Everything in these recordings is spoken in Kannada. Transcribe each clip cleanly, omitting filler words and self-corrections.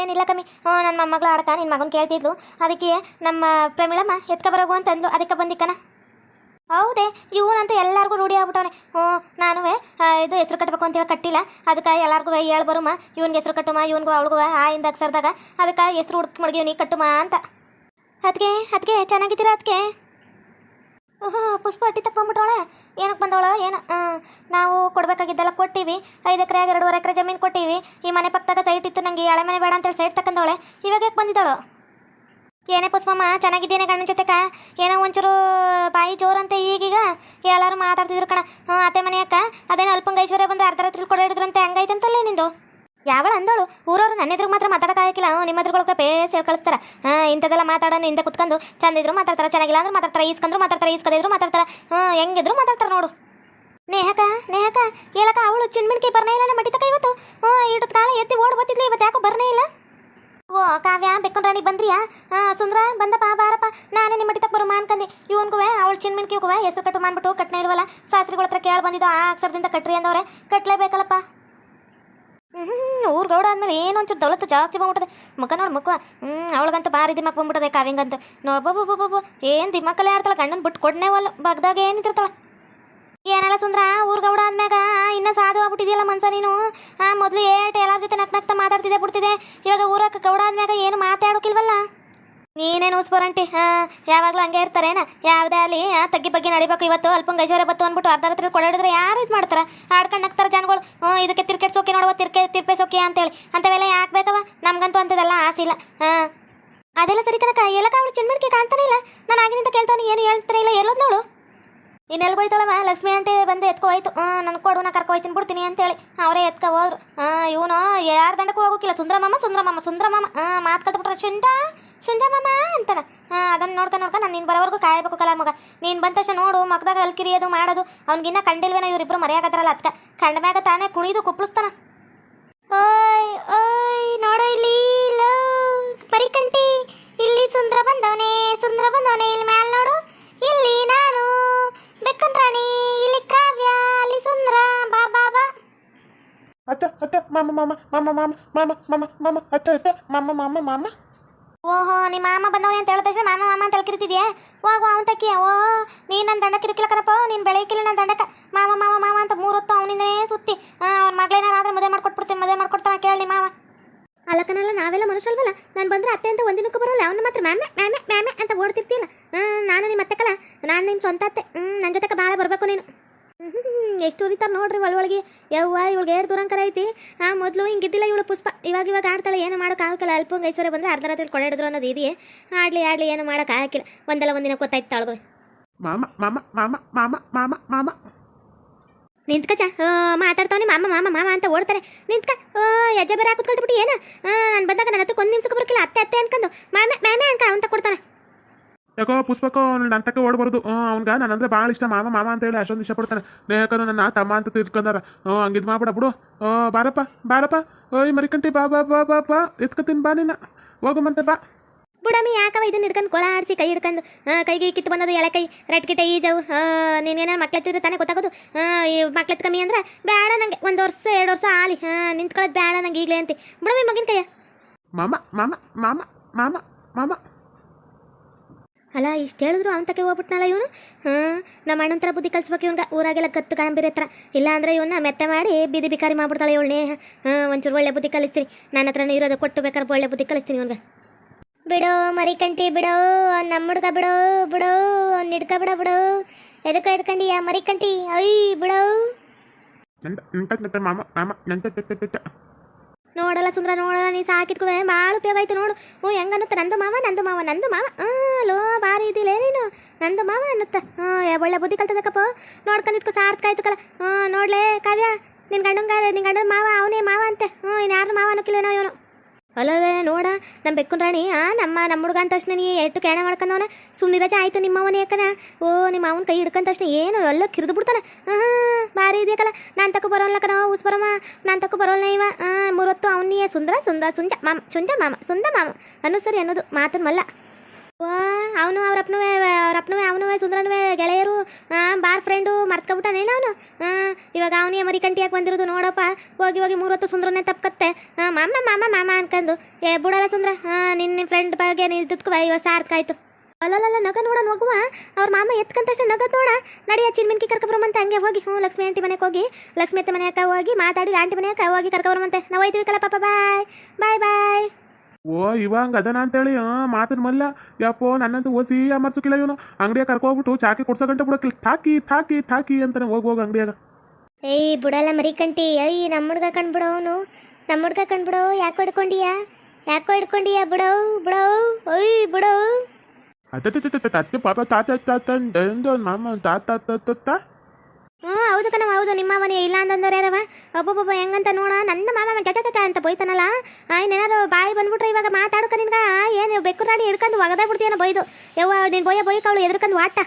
ಏನಿಲ್ಲ ಕಮ್ಮಿ. ನನ್ನ ಮೊಮ್ಮಗಳು ಆಡ್ತಾ ನಿನ್ನ ಮಗನ ಕೇಳ್ತಿದ್ಲು, ಅದಕ್ಕೆ ನಮ್ಮ ಪ್ರಮಿಳಮ್ಮ ಎತ್ಕ ಬರೋಗು ಅಂತಂದು ಅದಕ್ಕೆ ಬಂದಿಕ್ಕನ. ಹೌದೇ, ಇವನಂತೂ ಎಲ್ಲರಿಗೂ ರೂಢಿ ಆಗ್ಬಿಟ್ಟವನೆ. ನಾನು ಇದು ಹೆಸ್ರು ಕಟ್ಟಬೇಕು ಅಂತೇಳಿ ಕಟ್ಟಿಲ್ಲ, ಅದಕ್ಕೆ ಎಲ್ಲರಿಗೂ ಹೇಳಿ ಬರುಮ್ಮ ಇವ್ನಿಗೆ ಹೆಸ್ರು ಕಟ್ಟುಮ, ಇವ್ನಿಗೂ ಅವಳಿಗೂ ಆ ಇಂದ ಅಕ್ಷರದಾಗ ಅದಕ್ಕೆ ಹೆಸ್ರು ಹುಡುಕಿ ಮಡಗಿವ್ನಿ ಕಟ್ಟುಮ ಅಂತ. ಅದಕ್ಕೆ ಚೆನ್ನಾಗಿದ್ದೀರಾ ಅದಕ್ಕೆ? ಪುಷ್ಪ ಅಟ್ಟಿ ತಕ್ಕೊಂಬಿಟ್ಟವಳೆ, ಏನಕ್ಕೆ ಬಂದವಳು ಏನು? ನಾವು ಕೊಡಬೇಕಾಗಿದ್ದೆಲ್ಲ ಕೊಟ್ಟಿವಿ. 5 ಎಕರೆ 2.5 ಎಕರೆ ಜಮೀನು ಕೊಟ್ಟಿವಿ. ಈ ಮನೆ ಪಕ್ಕದಾಗ ಸೈಟ್ ಇತ್ತು, ನನಗೆ ಹಳೆ ಮನೆ ಬೇಡ ಅಂತೇಳಿ ಸೈಟ್ ತಕ್ಕಂದವಳೆ. ಇವಾಗ ಯಾಕೆ ಬಂದಿದ್ದಾಳು? ಏನೇ ಪುಷ್ಪಮ್ಮ, ಚೆನ್ನಾಗಿದ್ದೇನೆ ಗಂಡನ ಜೊತೆಕ? ಏನೋ ಒಂಚೂರು ಬಾಯಿ ಜೋರಂತೆ ಈಗೀಗ ಎಲ್ಲರೂ ಮಾತಾಡ್ತಿದ್ರು ಕಣ. ಅತ್ತೆ ಮನೆ ಅಕ್ಕ ಅದೇನೋ ಅಲ್ಪಂಗ ಐಶ್ವರ್ಯ ಬಂದು ಅರ್ಧ ರಾತ್ರಿ ಕೊಡ ಹಿಡಿದ್ರಂತೆ, ಹಂಗೈತಂತಲ್ಲೇ ನಿಂದು. ಯಾವಳ ಅಂದವಳು? ಊರವರು ನನ್ನ ಎದುರು ಮಾತ್ರ ಮಾತಾಡೋಕ್ಕಾಗಿಲ್ಲ, ನಿಮ್ಮ ಎದುರುಗಳಿಗೆ ಬೇಸ್ ಕಳಿಸ್ತಾರ. ಇಂಥದ್ದೆಲ್ಲ ಮಾತಾಡೋನು ಹಿಂದೆ ಕುತ್ಕೊಂಡು ಚಂದಿದ್ರು ಮಾತಾಡ್ತಾರೆ, ಚೆನ್ನಾಗಿಲ್ಲ ಅಂದ್ರೆ ಮಾತಾಡ್ತಾರೆ, ಈಸ್ಕಂದ್ರು ಮಾತಾಡ್ತಾರೆ, ಈಸ್ಕದಿದ್ರು ಮಾತಾಡ್ತಾರೆ, ಹೆಂಗಿದ್ರು ಮಾತಾಡ್ತಾರೆ ನೋಡು. ನೇಹಕ ಹೇಳಕ್ಕ, ಅವಳು ಚಿನ್ಮಿಣ್ಕಿ ಬರ್ನೇ ಇಲ್ಲ ನಮ್ಮ ಮಟ್ಟಿತಕ್ಕ ಇವತ್ತು. ಇಡದ ಕಾಲ ಎತ್ತಿ ಓಡ್ ಬತ್ತಿದ್ಲಿ, ಇವತ್ತು ಯಾಕೋ ಬರ್ನೇ ಇಲ್ಲ. ಓ ಕಾವ್ಯ ಬೆಕ್ಕನ್ ರಾಣಿ ಬಂದ್ರಿಯಾ? ಸುಂದ್ರ ಬಂದಪ್ಪ ಬಾರಪ್ಪ, ನಾನೇ ನಿಮ್ಮ ಮಟ್ಟಿತಕ್ಕ ಬರು ಅನ್ಕಂದಿ. ಇವನ್ಗೂ ಅವಳು ಚಿನ್ಮಿಣ್ಕಿಗೂ ಹೆಸರು ಕಟ್ಟು ಮಾಡ್ಬಿಟ್ಟು ಕಟ್ಟನೇ ಇಲ್ವಲ್ಲ, ಶಾಸ್ತ್ರಿಗಳ ಹತ್ರ ಕೇಳಿ ಬಂದಿದ್ದು ಆ ಅಕ್ಷರದಿಂದ ಕಟ್ರಿ ಅಂದವ್ರೆ, ಕಟ್ಲೇಬೇಕಲ್ಲಪ್ಪ. ಊರು ಗೌಡ ಆದ್ಮೇಲೆ ಏನೋ ಒಂಚೂರು ದೌಲತ್ತು ಜಾಸ್ತಿ ಬಂದ್ಬಿಟ್ಟದೆ. ಮುಖ ನೋಡು ಮುಖ, ಅವಳಿಗಂತ ಭಾರಿ ದಿಮಾಕ್ ಬಂದ್ಬಿಟ್ಟದೆ ಕಾವ್ಯಂಗಂತ. ನೋಡ್ಬೋಬು ಏನು ದಿಮಾಕಲ್ಲೇ ಆಡ್ತಾಳೆ, ಗಂಡನ ಬಿಟ್ಟು ಕೊಡ್ನೇವಲ್ಲ, ಬಗ್ದಾಗ ಏನಿರ್ತಾಳ. ಏನಲ್ಲ ಸುಂದ್ರ, ಊರು ಗೌಡ ಆದ್ಮ್ಯಾಗ ಇನ್ನೂ ಸಾಧು ಆಗ್ಬಿಟ್ಟಿದೆಯಲ್ಲ ಮನ್ಸ ನೀನು. ಮೊದಲು ಎಲ್ಲರ ಜೊತೆ ನಗ್ನಗ್ತಾ ಮಾತಾಡ್ತಿದ್ದೆ ಬಿಡ್ತಿದ್ದೆ, ಇವಾಗ ಊರಕ್ಕೆ ಗೌಡ ಆದ್ಮ್ಯಾಗ ಏನು ಮಾತಾಡೋಕಿಲ್ವಲ್ಲ. ನೀನೇನು ಉಸ್ಪೋರಂಟಿ, ಯಾವಾಗಲೂ ಹಂಗೆ ಇರ್ತಾರೇನ? ಯಾವುದೇ ಅಲ್ಲಿ ತಗ್ಗಿ ಬಗ್ಗೆ ನಡಿಬೇಕು. ಇವತ್ತು ಅಲ್ಪಂಗ ಐಶ್ವರ್ಯ ಬತ್ತು ಅಂದ್ಬಿಟ್ಟು ಅರ್ಧ ರಾತ್ರಿ ಕೊಡಾಡಿದ್ರೆ ಯಾರು ಇದು ಮಾಡ್ತಾರೆ? ಆಡ್ಕೊಂಡು ನಗ್ತಾರೆ ಜನಗಳು. ಇದಕ್ಕೆ ತಿರ್ಕೆಟ್ ಸೋಕಿ ನೋಡುವ ತಿರ್ಪೆ ಸೋಕಿ ಅಂತೇಳಿ ಅಂಥವೆಲ್ಲ ಯಾಕೆ ಬೇಕವ? ನಮ್ಗಂತೂ ಅಂಥದ್ದೆಲ್ಲ ಆಸೆ ಇಲ್ಲ. ಅದೆಲ್ಲ ಸರಿ ಕನಕ, ಎಲ್ಲಕ್ಕ ಅವಳು ಚಿನ್ಮಿಡ್ಕಿ ಕಾಣ್ತಾನೆ ಇಲ್ಲ. ನಾನು ಆಗಿನಿಂದ ಕೇಳ್ತಾನೆ, ಏನು ಹೇಳ್ತಾನೆ ಇಲ್ಲ, ಎಲ್ಲೋದ್ನವಳು? ಇನ್ನೆಲ್ಗೋಯ್ತಾಳವ? ಲಕ್ಷ್ಮಿ ಆಂಟಿ ಬಂದು ಎತ್ಕೊ ಹೋಯ್ತು, ನನಗೆ ಕೊಡು, ನಾ ಕರ್ಕೊ ಹೋಯ್ತೀನಿ ಬಿಡ್ತೀನಿ ಅಂತೇಳಿ ಅವರೇ ಎತ್ಕೊ ಹೋದ್ರು. ಇವನು ಯಾರು ದಂಡಕ್ಕೂ ಹೋಗೋಕಿಲ್ಲ, ಸುಂದ್ರಮಾಮ ಮಾತು ಕಲ್ತ್ಬಿಟ್ರೆ ಶುಂಠ ಮಾಮ ಅಂತಾನೆ. ಅದನ್ನು ನೋಡ್ಕೊಂಡು ನಾನು ನೀನು ಬರೋವರೆಗೂ ಕಾಯಬೇಕು ಕಲ ಮಗ. ನೀನು ಬಂದ ತಕ್ಷಣ ನೋಡು ಮಗದಾಗ ಅಲ್ಕಿರಿಯೋದು ಮಾಡೋದು, ಅವ್ನಿಗಿನ್ನ ಕಂಡಿಲ್ವೇನೋ ಇವರಿಬ್ರು ಮರೆಯಾಗತ್ತಾರಲ್ಲ, ಅದಕ್ಕೆ ಕಂಡ ಮ್ಯಾಗ ತಾನೇ ಕುಣಿದು ಕುಪ್ಪಳಿಸ್ತಾನ. ಓಯ್ ನೋಡು ಇಲ್ಲಿ ಮರಿಕಂಟಿ, ಇಲ್ಲಿ ಸುಂದ್ರ ಬಂದವನೇ ಇಲ್ಲಿ ಮ್ಯಾಲ್ ನೋಡು, ಇಲ್ಲಿ ನಾನು ಬೆಕ್ಕನ್ ರಾಣಿ, ಇಲ್ಲಿ ಕಾವ್ಯ, ಅಲ್ಲಿ ಸುಂದ್ರ, ಬಾ ಬಾ ಬಾ. ಅತ್ತೆ ಮಾಮ. ಓಹೋ, ನಿಮ್ಮ ಮಾಮ ಬಂದವನೇ ಅಂತ ಹೇಳಿದ ತಕ್ಷಣ ಮಾಮ ಅಂತ ಕರಿತಿದ್ಯಾ? ಹೋಗು ಅವನ ತಕ್ಕಿ. ನೀನು ನನ್ನ ದಂಡ ಕಿರಿಕಿಲ್ಲ ಕರಪ್ಪ, ನೀನು ಬೆಳಕಿಲ್ಲ ನನ್ನ ದಂಡಕ್ಕೆ ಮಾಮ ಅಂತ 3 ಹೊತ್ತು ಅವನಿಂದನೇ ಸುತ್ತಿ ಅವ್ನ ಮಗಳೇನಾದ್ರೆ ಮದುವೆ ಮಾಡ್ಕೊಡ್ತಾನೆ ಕೇಳಿ ಮಾವ. ಅಲ್ಲಕನಲ್ಲ, ನಾವೆಲ್ಲ ಮನುಷ್ಯಲ್ವಲ್ಲ, ನಾನು ಬಂದರೆ ಅತ್ತೆ ಅಂತ ಒಂದಿನಕ್ಕೂ ಬರೋಲ್ಲ, ಅವನು ಮಾತ್ರ ಮ್ಯಾಮೆ ಅಂತ ಓಡ್ತಿರ್ತೀಯಲ್ಲ. ನಾನು ನಿಮ್ಮ ಅತ್ತೆಕಲ್ಲ, ನಾನು ನಿಮ್ಮ ಸ್ವಂತ ಅತ್ತೆ. ನನ್ನ ಜೊತೆಗೆ ಭಾಳ ಬರಬೇಕು ನೀನು. ಎಷ್ಟು ಉರಿತಾರೆ ನೋಡ್ರಿ ಒಳಗೆ. ಯವ್ವ ಇವಳಿಗೆ 2 ದೂರಂಕರ ಐತಿ. ಮೊದಲು ಹಿಂಗಿದ್ದಿಲ್ಲ ಇವಳು ಪುಷ್ಪ, ಇವಾಗ ಆಡ್ತಾಳೆ. ಏನು ಮಾಡೋಕ್ಕಾಗಲ್ಲ, ಅಲ್ಪಂಗ ಐಶ್ವರ್ಯ ಬಂದರೆ ಅರ್ಧ ರಾತ್ರಿ ಕೊಡಾಡಿದ್ರು ಅನ್ನೋದು ಇದೆಯೇ. ಆಡಲಿ ಏನು ಮಾಡೋಕ್ಕಾಗಿಲ್ಲ, ಒಂದಿನ ಗೊತ್ತಾಯ್ತು ತಾಳ್ದು. ಮಾಮ ನಿಂತ್ಕಚ, ಮಾತಾಡ್ತಾವನಿ ಮಾಮ ಅಂತ ಓಡ್ತಾರೆ. ನಿಂತ್ಕ, ಹೆಜ್ಜೆ ಬೇರೆ ಹಾಕುತ್ಕೊಳ್ಬಿಟ್ಟು ಏನು? ನಾನು ಬಂದಾಗ ನನ್ನ ಹತ್ರ 1 ನಿಮಿಷಕ್ಕೆ ಬರೋಕಿಲ್ಲ, ಅತ್ತೆ ಅನ್ಕೊಂಡು ಮ್ಯಾಮೆ ಅಂಕ ಅವಂತ ಕೊಡ್ತಾನೆ. ಯಾಕೋ ಪುಷ್ಪಕ್ಕೋ ನನ್ನ ತಕ್ಕ ಓಡ್ಬಾರ್ದು. ಅವ್ನ್ಗೆ ನನ್ನಂದ್ರೆ ಭಾಳ ಇಷ್ಟ, ಮಾಮ ಅಂತ ಹೇಳಿ ಅಷ್ಟೊಂದು ಇಷ್ಟಪಡ್ತಾನೆ. ನೇಹಕನು ನನ್ನ ತಮ್ಮ ಅಂತ ತಿಳ್ಕೊಂಡಾರ. ಹಂಗಿದ್ ಮಾಡ್ಬಿಡ ಬಿಡು. ಬಾರಪ್ಪ ಓಯ್ ಮರಿಕಂಟಿ, ಬಾ ಎತ್ಕೊತೀನಿ, ಬಾ ನಿನ್ನ ಹೋಗು ಬಾ. ಬುಡಮ್ಮಿ ಯಾಕವ ಇದನ್ನ ಹಿಡ್ಕೊಂಡು ಕೊಳ ಆಡಿಸಿ ಕೈ ಹಿಡ್ಕೊಂಡು ಕೈಗೆ ಕಿತ್ತು ಬಂದದು ಎಳೆ ಕೈ ರಟ್ಕಿಟ ಈಜವು. ನೀನೇನಾರು ಮಕ್ಳೆತ್ತಿದ್ರೆ ತಾನೇ ಗೊತ್ತಾಗೋದು. ಈ ಮಕ್ಳೆತ್ತು ಕಮ್ಮಿ ಅಂದ್ರೆ ಬೇಡ ನಂಗೆ, 1 ವರ್ಷ 2 ವರ್ಷ ಆಲಿ ನಿಂತ್ಕೊಳ್ಳೋದು ಬೇಡ ನಂಗೆ ಈಗಲೇ ಅಂತಿ. ಬುಡಮ್ಮಿ ಮಗಿನ ಕೈಯ ಮಾಮ ಅಲ್ಲ, ಇಷ್ಟು ಹೇಳಿದ್ರು ಅವನ ತಕ್ಕೆ ಹೋಗ್ಬಿಟ್ನಲ್ಲ ಇವನು. ನಮ್ಮ ಅಣ್ಣನ ಥರ ಬುದ್ಧಿ ಕಲಿಸ್ಬೇಕು ಇವನ್ಗೆ, ಊರಾಗೆಲ್ಲ ಕತ್ತು ಕಾಂಬಿರಿ ಹತ್ರ. ಇಲ್ಲ ಅಂದರೆ ಇವನ್ನ ಮೆತ್ತೆ ಮಾಡಿ ಬೀದಿ ಬಿಕಾರಿ ಮಾಡ್ಬಿಡ್ತಾಳೆ ಇವಳನ್ನೇ. ಒಂಚೂರು ಒಳ್ಳೆ ಬುದ್ಧಿ ಕಲಿಸ್ತೀನಿ, ನನ್ನ ಹತ್ರನೇ ಇರೋದು ಕೊಟ್ಟು ಬೇಕಾದ್ರೆ ಒಳ್ಳೆ ಬುದ್ಧಿ ಕಲಿಸ್ತೀನಿ ಇವನ್ಗೆ. ಬಿಡೋ ಮರಿಕಂಟಿ ಬಿಡೋ, ನಮ್ಮ ಹುಡ್ಗ ಬಿಡೋ ಅವ್ನು ಹಿಡ್ಕ ಬಿಡೋ. ಎದಕ್ಕೆ ಹಿಡ್ಕಂಡಿಯಾ ಮರಿಕಂಟಿ? ಬಿಡೋ. ನೋಡಲ್ಲ ಸುಂದ್ರ, ನೋಡಲ್ಲ ನೀ ಸಾಕಿದ್ಕೂ ಭಾಳ ಉಪಯೋಗ ಆಯ್ತು ನೋಡು. ಹೆಂಗನ್ನುತ್ತ ನಂದು ಮಾವ. ಲೋ ಭಾರಿ ಇದಿಲ್ಲ ನೀನು, ನಂದು ಮಾವ ಅನ್ನುತ್ತ. ಒಳ್ಳೆ ಬುದ್ಧಿ ಕಲ್ತದಕ್ಕಪ್ಪ, ನೋಡ್ಕೊಂಡಿದ್ಕೋ ಸಾರ್ಥಕ ಆಯ್ತಕ್ಕಲ್ಲ. ನೋಡ್ಲೇ ಕಾವ್ಯ, ನಿನ್ನ ಗಂಡನ ಮಾವ ಅವನೇ ಮಾವ ಅಂತೆ. ಇನ್ಯಾರು ಮಾವ ಅನ್ನೋಕಿಲ್ಲೇನೋ ಇವನು. ಅಲ್ಲವೇ ನೋಡ, ನಮ್ಮ ಬೆಕ್ಕನ್ ರಾಣಿ ನಮ್ಮ ಹುಡುಗ ಅಂತ ತಕ್ಷಣ ನೀ ಎಷ್ಟು ಕೇಣ ಮಾಡ್ಕೊಂಡವನ. ಸುಮ್ಮನಿರಜೆ ಆಯ್ತು ನಿಮ್ಮವನ ಯಾಕನ. ನಿಮ್ಮ ಅವನ ಕೈ ಹಿಡ್ಕೊಂಡ ತಕ್ಷಣ ಏನು ಎಲ್ಲ ಕಿರಿದು ಬಿಡ್ತಾನೆ. ಭಾರಿ ಇದೆಯಕ್ಕಲ್ಲ. ನಾನು ತಕ್ಕ ಬರೋಲ್ಲ ಕಣ ಉಸ್ಬರಮ್ಮ, ನಾನು ತಕ್ಕ ಬರೋಲ್ಲ ಇವ. 3 ಹೊತ್ತು ಅವನಿಯೇ ಸುಂದ ಮಾಮ ಅನ್ನೋ ಸರಿ ಅನ್ನೋದು ಮಾತನ್ನ ಮಲ್ಲ. ವಾ ಅವನು ಅವ್ರಪ್ಪನೂ ಅವನು ಸುಂದ್ರನೂ ಗೆಳೆಯರು ಬಾರ್ ಫ್ರೆಂಡು ಮರ್ತ್ಕೊಬಿಟ್ಟಾನೇನು ಅವನು ಇವಾಗ ಅವನೇ ಮರಿಕಂಟಿಯಾಗಿ ಬಂದಿರೋದು ನೋಡಪ್ಪ. ಹೋಗಿ ಹೋಗಿ 3 ಹೊತ್ತು ಸುಂದ್ರನೇ ತಪ್ಪಕತ್ತೆ ಮಾಮ ಮಾಮ ಮಾಮ ಅನ್ಕಂದು. ಬಿಡಲ್ಲ ಸುಂದ್ರ, ನಿನ್ನ ಫ್ರೆಂಡ್ ಬಗ್ಗೆ ನೀನು ಇದ್ದಕ್ಕೂ ಇವಾಗ ಸಾರ್ಥಕಾಯ್ತು. ಅಲ್ಲಲ್ಲ ನಗ ನೋಡ ಹೋಗುವ. ಅವ್ರ ಮಾಮ ಎತ್ಕಂತಷ್ಟೇ ನಗದ್ ನೋಡ. ನಡಿಯ ಚಿನ್ಮಿನ್ಕಿ ಕರ್ಕೊಬರಮಂತೆ ಹಂಗೆ ಹೋಗಿ. ಲಕ್ಷ್ಮಿ ಆಂಟಿ ಮನೆಗೆ ಹೋಗಿ, ಲಕ್ಷ್ಮಿ ಅತ್ತೆ ಮನೆಯಾಗ ಹೋಗಿ ಮಾತಾಡಿ ಆಂಟಿ ಮನೆಯಾಗ ಹೋಗಿ ಕರ್ಕೊಬರಮಂತೆ. ನಾವು ಹೋಯ್ತೀವಿ ಕಲ ಪಾಪ. ಬಾಯ್ ಬಾಯ್ ಬಾಯ್. ಓ ಇವಂಗ ಅದನ ಅಂತೇಳಿ ಮಾತನ್ ಮಲ್ಲ ಯಪ್ಪೋ ನನ್ನಂತೂ ಓಸಿ ಅಮರ್ಸಕ್ಕಿಲ್ಲ ಇವನು. ಅಂಗಡಿಯಾಗ ಕರ್ಕೋಗ್ಬಿಟ್ಟು ಚಾಕಿ ಕೊಡ್ಸೋ ಬಿಡಕ್ಕಿಲ್ಲ. ಥಾಕಿ ಥಾಕಿ ಥಾಕಿ ಅಂತಾನೆ ಹೋಗಿ ಅಂಗಡಿಯಾಗ. ಏಯ್ ಬಿಡಲ್ಲ ಮರಿಕಂಟಿ. ಏಯ್ ನಮ್ಮ ಹುಡ್ಗ ಕಂಡ್ಬಿಡೋ ಅವನು. ನಮ್ಮ ಹುಡ್ಗ ಕಂಡ್ಬಿಡೋ. ಯಾಕೋ ಹಿಡ್ಕೊಂಡಿಯಾ ಬಿಡೋ ಬಿಡೋ. ಓಯ್ ಬಿಡೋ. ಅತ್ತೆ ಪಾಪ ಮಾಮ ತಾತ. ಹೌದು ಕಣವ ಹೌದು. ನಿಮ್ಮ ಮನೆ ಇಲ್ಲ ಅಂತಂದ್ರೆ ಯಾರವ ಒಬ್ಬೊಬ್ಬ ಹೆಂಗಂತ ನೋಡ. ನನ್ನ ಮಾಮ ಚಟ ಅಂತ ಬೈತಾನಲ್ಲ. ಏನಾರು ಬಾಯಿ ಬಂದ್ಬಿಟ್ರೆ ಇವಾಗ ಮಾತಾಡ್ಕ ನಿನ್ಗ ಏನು ಬೆಕ್ಕು ರಾಡಿ ಹಿಡ್ಕೊಂಡು ಒಗದ ಬಿಡ್ತೀಯನ ಬೈದು. ಯವ್ವ ನೀನು ಬೋಯ್ಕ ಅವಳು ಎದ್ರಕಂದು ವಾಟ.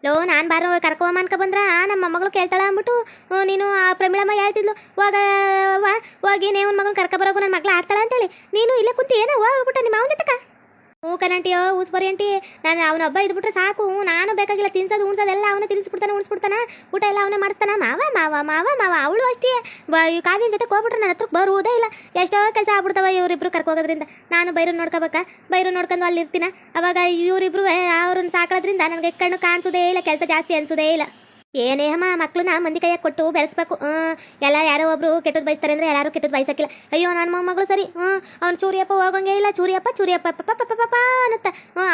ಲೋ ನಾನು ಬಾರೋ ಕರ್ಕೋಮ್ಮ ಅನ್ಕ ಬಂದ್ರ ನಮ್ಮ ಮಗಳು ಕೇಳ್ತಾಳ ಅಂದ್ಬಿಟ್ಟು ನೀನು ಆ ಪ್ರಮಿಳಮ್ಮ ಹೇಳ್ತಿದ್ಲು ಹೋಗಿ ನೇವನ್ ಮಗನ ಕರ್ಕೊಬರೋಗು ನನ್ನ ಮಗಳು ಆಡ್ತಾಳ ಅಂತೇಳಿ ನೀನು ಇಲ್ಲೇ ಕುಂತಿ ಏನೋ ಹೋಗ್ಬಿಟ್ಟ ನಿಮ್ಮ ಅವನ ಜೊತೆಕ. ಹ್ಞೂ ಕಣಂಟಿಯೋ ಊಸ್ಬರಿ ಅಂಟಿ. ನಾನು ಅವನೊಬ್ಬ ಇದ್ಬಿಟ್ರೆ ಸಾಕು. ನಾನು ಬೇಕಾಗಿಲ್ಲ ತಿನ್ಸೋದು ಉಣ್ಸೋದೆಲ್ಲ ಅವನೇ ತಿನ್ನಿಸ್ಬಿಡ್ತಾನೆ ಉಣಿಸ್ಬಿಡ್ತಾನೆ. ಊಟ ಎಲ್ಲ ಅವನೇ ಮಾಡ್ತಾನೆ. ಮಾವ ಅವಳು ಅಷ್ಟೇ. ಕಾವ್ಯನ ಜೊತೆ ಹೋಗ್ಬಿಟ್ರೆ ನನ್ನ ಹತ್ರಕ್ಕೆ ಬರುವುದೇ ಇಲ್ಲ. ಎಷ್ಟೋ ಕೆಲಸ ಆಗ್ಬಿಡ್ತಾವ ಇವರಿಬ್ರು ಕರ್ಕೋಗೋದ್ರಿಂದ. ನಾನು ಬೈರನ್ ನೋಡ್ಕೋಬೇಕಾ, ಬೈರನ್ ನೋಡ್ಕೊಂಡು ಅಲ್ಲಿ ಇರ್ತೀನ. ಅವಾಗ ಇವರಿಬ್ರು ಅವ್ರನ್ನ ಸಾಕೋದ್ರಿಂದ ನನಗೆ ಕಣ್ಣು ಕಾಣಿಸೋದೇ ಇಲ್ಲ, ಕೆಲಸ ಜಾಸ್ತಿ ಅನ್ಸೋದೇ ಇಲ್ಲ. ಏನೇ ಅಮ್ಮ ಮಕ್ಕಳನ್ನ ಮಂದಿ ಕೈಯಾಗ ಕೊಟ್ಟು ಬೆಳೆಸ್ಬೇಕು. ಎಲ್ಲ ಯಾರೋ ಒಬ್ರು ಕೆಟ್ಟದ್ದು ಬಯಸ್ತಾರೆ ಅಂದರೆ ಎಲ್ಲರೂ ಕೆಟ್ಟದ್ದು ಬಯಸಕ್ಕಿಲ್ಲ. ಅಯ್ಯೋ ನನ್ನ ಮೊಮ್ಮಗಳು ಸರಿ ಅವ್ನು ಚೂರಿಯಪ್ಪ ಹೋಗಂಗೆ ಇಲ್ಲ. ಚೂರಿಯಪ್ಪ ಪಪ್ಪ ಅನ್ನತ್ತ.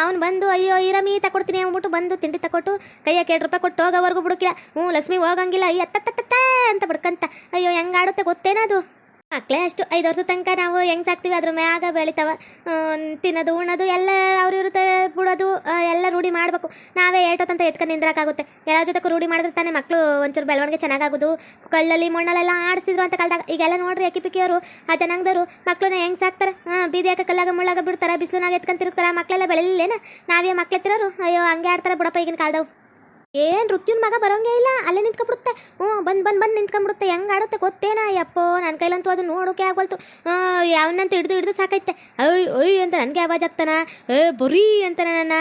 ಅವ್ನು ಬಂದು ಅಯ್ಯೋ ಇರಮಿ ತಕೊಡ್ತೀನಿ ಅಂದ್ಬಿಟ್ಟು ಬಂದು ತಿಂಡಿ ತಕೊಟ್ಟು ಕೈಯಾಗ 2 ರೂಪಾಯಿ ಕೊಟ್ಟು ಹೋಗೋವರೆಗೂ ಬಿಡೋಕ್ಕಿಲ್ಲ. ಲಕ್ಷ್ಮಿ ಹೋಗಂಗಿಲ್ಲ. ಅಯ್ಯ ಅತ್ತ ಅಂತ ಬಿಡ್ಕಂತ. ಅಯ್ಯೋ ಹೆಂಗಾಡುತ್ತೆ ಗೊತ್ತೇನದು. ಮಕ್ಕಳೇ ಅಷ್ಟು 5 ವರ್ಷದ ತನಕ ನಾವು ಹೆಂಗೆ ಸಾಕ್ತೀವಿ ಅದ್ರ ಮ್ಯಾಗ ಬೆಳಿತಾವ. ತಿನ್ನೋದು ಉಣ್ಣೋದು ಎಲ್ಲ ಅವ್ರು ಇರುತ್ತೆ ಬಿಡೋದು ಎಲ್ಲ ರೂಢಿ ಮಾಡಬೇಕು. ನಾವೇ ಏಟೋತಂತ ಎತ್ಕೊಂಡು ನಿಂದ್ರಾಕಾಗುತ್ತೆ. ಎಲ್ಲ ಜೊತೆಗೂ ರೂಢಿ ಮಾಡಿದ್ರೆ ತಾನೇ ಮಕ್ಕಳು ಒಂಚೂರು ಬೆಳವಣಿಗೆ ಚೆನ್ನಾಗಾಗೋದು. ಕಳ್ಳಲ್ಲಿ ಮಣ್ಣಲ್ಲೆಲ್ಲ ಆಡಿಸಿದ್ರು ಅಂತ ಕಾಲದಾಗ. ಈಗೆಲ್ಲ ನೋಡ್ರಿ ಅಕ್ಕಿಪಿಕ್ಕಿಯವರು ಆ ಜನಾಂಗದವರು ಮಕ್ಕಳನ್ನ ಹೆಂಗೆ ಸಾಕ್ತಾರೆ. ಬೀದಿಯಾಗ ಕಲ್ಲಾಗ ಮುಳ್ಳಾಗ ಬಿಡ್ತಾರೆ, ಬಿಸಿಲುನಾಗ ಎತ್ಕೊಂಡು ತಿರುಗ್ತಾರೆ. ಮಕ್ಕಳೆಲ್ಲ ಬೆಳೆಯಲ್ಲೇನ ನಾವೇ ಮಕ್ಳೆತ್ತಿರೋರು. ಅಯ್ಯೋ ಹಂಗೆ ಆಡ್ತಾರೆ ಬಿಡಪ್ಪ ಈಗಿನ ಕಾಲದವು. ಏನು ರುತ್ಯನ ಮಗ ಬರೋಂಗೇ ಇಲ್ಲ. ಅಲ್ಲೇ ನಿಂತ್ಕೊಂಡ್ಬಿಡುತ್ತೆ. ಬಂದು ನಿಂತ್ಕೊಂಡ್ಬಿಡುತ್ತೆ. ಹೆಂಗೆ ಆಡುತ್ತೆ ಗೊತ್ತೇನಾ. ಯಪ್ಪೋ ನನ್ನ ಕೈಲಂತೂ ಅದು ನೋಡೋಕೆ ಆಗ್ಬಲ್ತು. ಯಾವನ್ನಂತೂ ಹಿಡಿದು ಸಾಕೈತೆ. ಒಯ್ ಅಂತ ನನಗೆ ಆವಾಜ್ ಆಗ್ತಾನ. ಬರೀ ಅಂತಾನೆ ನನ್ನ.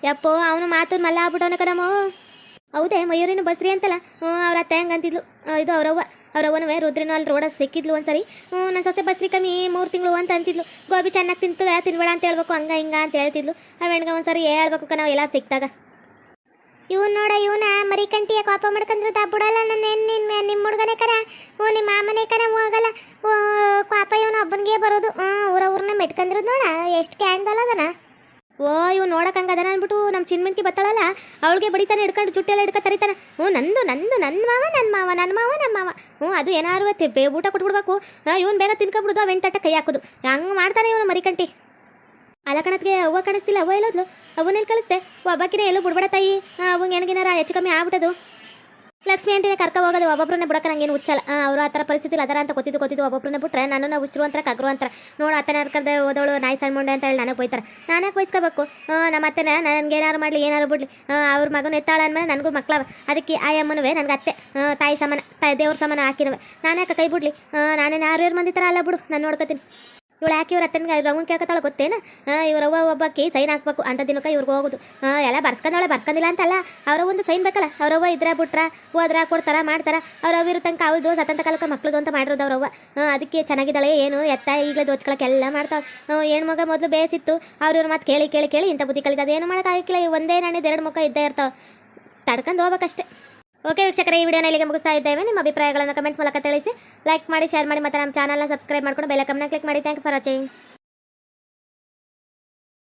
ಯಪ್ಪೋ ಅವನು ಮಾತು ಮಲ್ಲ ಆಗ್ಬಿಟ್ಟವನ ಕಣಮೋ. ಹೌದೇ ಮಯೂರಿನ ಬಸ್ರಿ ಅಂತಲ್ಲ. ಅವ್ರ ಅತ್ತೆ ಹೆಂಗಂತಿದ್ಲು. ಇದು ಅವರವ್ವನೂ ರುದ್ರಿನೂ ಅಲ್ಲಿ ರೋಡಲ್ಲಿ ಸಿಕ್ಕಿದ್ಲು ಒಂದ್ಸರಿ. ನನ್ನ ಸೊಸೆ ಬಸ್ರಿ ಕಮ್ಮಿ 3 ತಿಂಗಳು ಅಂತ ಅಂತಿದ್ಲು. ಗೋಬಿ ಚೆನ್ನಾಗಿ ತಿನ್ಬೇಡ ಅಂತ ಹೇಳ್ಬೇಕು ಹಂಗ ಹಿಂಗ ಅಂತ ಹೇಳ್ತಿದ್ಲು. ಅವೆಣ್ಗೆ ಒಂದ್ಸರಿ ಹೇಳ್ಬೇಕು ನಾವು ಎಲ್ಲ ಸಿಕ್ತಾಗ. ಇವನ್ ನೋಡ ಇವನ ಮರಿಕಂಟಿಯ ಕೋಪ ಮಾಡ್ಕೊಂಡ್ರು ಬಿಡಲ್ಲ. ನಿಮ್ಮ ಹುಡುಗನೇ ಕರ ನಿಮ್ಮ ಮಾಮನೇ ಕರ ಹೋಗಲ್ಲ. ಕೋಪ ಇವನು ಒಬ್ಬನಿಗೆ ಬರೋದು. ಊರನ್ನ ಮೆಟ್ಕೊಂಡ್ರದ್ ನೋಡ ಎಷ್ಟು ಕ್ಯಾಂಡಲ್ ಅದನ. ಇವ್ ನೋಡಕ್ ಹಂಗದನ ಅಂದ್ಬಿಟ್ಟು ನಮ್ಮ ಚಿನ್ಮಂಕಿ ಬತ್ತಾಳಲ್ಲ ಅವಳಿಗೆ ಬಡಿತಾನೆ ಹಿಡ್ಕೊಂಡು ಜುಟ್ಟೆಲ್ಲ ಹಿಡ್ಕೊ ತರಿತಾನ. ನಂದು ನನ್ನ ಮಾವ. ಅದು ಏನಾರು ಊಟ ಕೊಟ್ಬಿಡ್ಬೇಕು. ಇವನ್ ಬೇಗ ತಿನ್ಕೊಬಿಡುದು. ಅವೆಂಟು ತಟ್ಟ ಕೈ ಹಾಕೋದು. ಹಂಗೆ ಮಾಡ್ತಾನೆ ಇವನು ಮರಿಕಂಟಿ. ಅಲ್ಲ ಕಣತ್ಗೆ ಅವ್ವ ಕಾಣಿಸ್ತಿಲ್ಲ. ಅವ್ವ ಎಲ್ಲೋದ್ಲು. ಅವನ್ನೆಲ್ಲಿ ಕಳಿಸ್ತೆ. ಒಬ್ಬಕಿನೇ ಎಲ್ಲೂ ಬಿಡ್ಬೇಡ ತಾಯಿ. ಅವಂಗೆ ಏನಾರ ಹೆಚ್ಚು ಕಮ್ಮಿ ಆಗ್ಬಿಟ್ಟದು. ಲಕ್ಷ್ಮಿ ಆಂಟಿನೇ ಕರ್ಕ ಹೋಗೋದು. ಒಬ್ಬೊಬ್ಬರನ್ನೇ ಬಿಡಕ್ಕೆ ನಂಗೇನು ಹುಚ್ಚಲ್ಲ. ಅವರು ಆ ಥರ ಪರಿಸ್ಥಿತಿ ಅದರ ಅಂತ ಗೊತ್ತಿದ್ದು ಒಬ್ಬೊಬ್ಬರನ್ನೇ ಬಿಟ್ರೆ ನನ್ನನ್ನು ಹುಚ್ಚರು ಅಂತಾರೆ ಕಗ್ರು ಅಂತಾರೆ. ನೋಡು ಅತ್ತೆ ನರ್ಕದೆ ಓದೋಳು ನಾಯಿ ಸಣ್ಣ ಮುಂಡೆ ಅಂತ ಹೇಳಿ ನನಗೆ ಬೈತಾರೆ. ನಾನೇ ಬಯಸ್ಕೋಬೇಕು. ನಮ್ಮ ಅತ್ತೆನ ನನಗೆ ಏನಾರು ಮಾಡಲಿ ಏನಾರು ಬಿಡಲಿ. ಅವ್ರ ಮಗನ ಎತ್ತಾಳ ಅಂದಮೇಲೆ ನನಗೂ ಮಕ್ಕಳವ. ಅದಕ್ಕೆ ಆ ಅಮ್ಮನವೇ ನನಗೆ ಅತ್ತೆ ತಾಯಿ ಸಮಾನ, ದೇವ್ರ ಸಮಾನ ಹಾಕಿನವೆ. ನಾನೇ ಕೈ ಬಿಡ್ಲಿ. ನಾನೇನು 6 ಮಂದಿ ಥರ ಅಲ್ಲ ಬಿಡು. ನಾನು ನೋಡ್ಕೊತೀನಿ. ಇವಳು ಯಾಕೆ ಇವ್ರ ಅತ್ತನಿಗೆ ರಮನ್ ಕೇಳ್ಕೊತಾಳ ಗೊತ್ತೇನ. ಇವ್ರವ್ವ ಒಬ್ಬಕ್ಕೆ ಸೈನ್ ಹಾಕ್ಬೇಕು ಅಂತ ದಿನಕ್ಕೆ ಇವ್ರಿಗೆ ಹೋಗೋದು. ಎಲ್ಲ ಬರ್ಸ್ಕೊಂಡಿಲ್ಲ ಅಂತಲ್ಲ. ಅವರ ಒಂದು ಸೈನ್ ಬೇಕಲ್ಲ. ಅವರವ್ವ ಇದ್ರೆ ಬಿಟ್ರ ಹೋದ್ರ ಕೊಡ್ತಾರ ಮಾಡ್ತಾರ. ಅವ್ರವ್ವ ಇರೋ ತನಕ ಅವಳದು ಸತಂತ ಕಾಲಕ್ಕೆ ಮಕ್ಳದು ಅಂತ ಮಾಡಿರೋದು ಅವ್ರವ್ವ. ಅದಕ್ಕೆ ಚೆನ್ನಾಗಿದ್ದಾಳೆ ಏನು ಎತ್ತ ಈಗಲೇ ದೋಚ್ಕೊಳಕ್ಕೆಲ್ಲ ಮಾಡ್ತಾಳೆ. ಹೆಣ್ಣು ಮಗ ಮೊದಲು ಬೇಸಿತ್ತು. ಅವ್ರ ಮಾತು ಕೇಳಿ ಇಂಥ ಬುದ್ಧಿ ಕಲಿತದ. ಏನು ಮಾಡೋಕ್ಕಾಗಿಲ್ಲ. ಒಂದೇ ನಾಣ್ಯದ 2 ಮುಖ ಇದ್ದೇ ಇರ್ತಾವೆ. ತಡ್ಕೊಂಡು ಹೋಗ್ಬೇಕಷ್ಟೇ. ಓಕೆ ವೀಕ್ಷಕರೇ, ಈ ವಿಡಿಯೋನ ಇಲ್ಲಿಗೆ ಮುಗಿಸ್ತಾ ಇದ್ದೇವೆ. ನಿಮ್ಮ ಅಭಿಪ್ರಾಯಗಳನ್ನು ಕಮೆಂಟ್ಸ್ ಮೂಲಕ ತಿಳಿಸಿ. ಲೈಕ್ ಮಾಡಿ, ಶೇರ್ ಮಾಡಿ, ಮತ್ತು ನಮ್ಮ ಚಾನಲ್ನ ಸಬ್ಸ್ಕ್ರೈಬ್ ಮಾಡ್ಕೊಂಡು ಬೆಲ್ ಐಕಾನ್ನ ಕ್ಲಿಕ್ ಮಾಡಿ. Thank you for watching.